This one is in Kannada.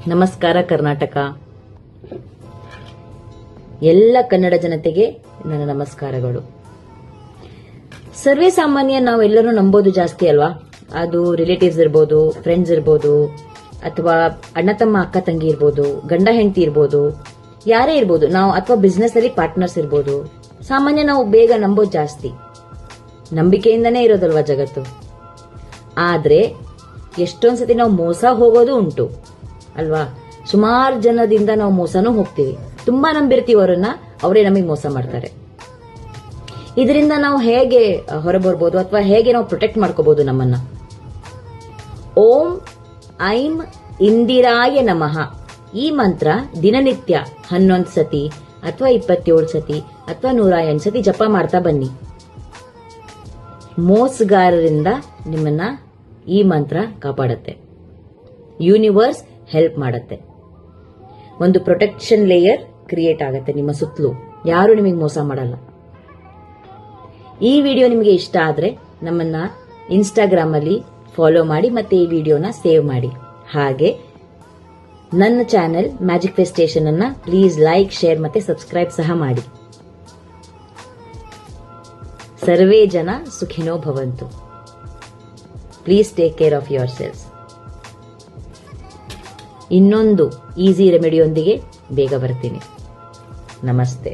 ನಮಸ್ಕಾರ ಕರ್ನಾಟಕ. ಎಲ್ಲ ಕನ್ನಡ ಜನತೆಗೆ ನನ್ನ ನಮಸ್ಕಾರಗಳು. ಸರ್ವೇ ಸಾಮಾನ್ಯ ನಾವೆಲ್ಲರೂ ನಂಬೋದು ಜಾಸ್ತಿ ಅಲ್ವಾ? ಅದು ರಿಲೇಟಿವ್ಸ್ ಇರ್ಬೋದು, ಫ್ರೆಂಡ್ಸ್ ಇರ್ಬೋದು, ಅಥವಾ ಅಣ್ಣ ತಮ್ಮ ಅಕ್ಕ ತಂಗಿ ಇರ್ಬೋದು, ಗಂಡ ಹೆಂಡತಿ ಇರ್ಬೋದು, ಯಾರೇ ಇರ್ಬೋದು, ನಾವು ಅಥವಾ ಬಿಸ್ನೆಸ್ ಅಲ್ಲಿ ಪಾರ್ಟ್ನರ್ಸ್ ಇರ್ಬೋದು. ಸಾಮಾನ್ಯ ನಾವು ಬೇಗ ನಂಬೋದು ಜಾಸ್ತಿ. ನಂಬಿಕೆಯಿಂದನೇ ಇರೋದಲ್ವಾ ಜಗತ್ತು. ಆದ್ರೆ ಎಷ್ಟೊಂದ್ಸತಿ ನಾವು ಮೋಸ ಹೋಗೋದು ಉಂಟು ಅಲ್ವಾ? ಸುಮಾರು ಜನದಿಂದ ನಾವು ಮೋಸನೂ ಹೋಗ್ತೀವಿ. ತುಂಬಾ ನಂಬಿರ್ತೀವಿ ಅವರನ್ನ, ಅವರೇ ನಮಗೆ ಮೋಸ ಮಾಡ್ತಾರೆ. ಇದರಿಂದ ನಾವು ಹೇಗೆ ಹೊರಬರ್ಬೋದು ಅಥವಾ ಹೇಗೆ ನಾವು ಪ್ರೊಟೆಕ್ಟ್ ಮಾಡ್ಕೋಬಹುದು ನಮ್ಮನ್ನ? ಓಂ ಐಂ ಇಂದಿರಾಯ ನಮಃ ಈ ಮಂತ್ರ ದಿನನಿತ್ಯ 11 ಸತಿ ಅಥವಾ 27 ಸತಿ ಅಥವಾ 108 ಸತಿ ಜಪ ಮಾಡ್ತಾ ಬನ್ನಿ. ಮೋಸಗಾರರಿಂದ ನಿಮ್ಮನ್ನ ಈ ಮಂತ್ರ ಕಾಪಾಡುತ್ತೆ. ಯೂನಿವರ್ಸ್ ಹೆಲ್ಪ್ ಮಾಡುತ್ತೆ. ಒಂದು ಪ್ರೊಟೆಕ್ಷನ್ ಲೇಯರ್ ಕ್ರಿಯೇಟ್ ಆಗುತ್ತೆ ನಿಮ್ಮ ಸುತ್ತಲೂ. ಯಾರು ನಿಮಗೆ ಮೋಸ ಮಾಡಲ್ಲ. ಈ ವಿಡಿಯೋ ನಿಮಗೆ ಇಷ್ಟ ಆದ್ರೆ ನಮ್ಮನ್ನ ಇನ್ಸ್ಟಾಗ್ರಾಮ್ ಅಲ್ಲಿ ಫಾಲೋ ಮಾಡಿ ಮತ್ತೆ ಈ ವಿಡಿಯೋನ ಸೇವ್ ಮಾಡಿ. ಹಾಗೆ ನನ್ನ ಚಾನೆಲ್ ಮ್ಯಾಜಿಕ್ ಫೇಸ್ ಸ್ಟೇಷನ್ ಅನ್ನ ಪ್ಲೀಸ್ ಲೈಕ್, ಶೇರ್ ಮತ್ತೆ ಸಬ್ಸ್ಕ್ರೈಬ್ ಸಹ ಮಾಡಿ. ಸರ್ವೇ ಜನ ಸುಖಿನೋ ಭವಂತು. Please take care of your cells. ಇನ್ನೊಂದು ಈಸಿ ರೆಮಿಡಿಯೊಂದಿಗೆ ಬೇಗ ಬರ್ತೀನಿ. ನಮಸ್ತೆ.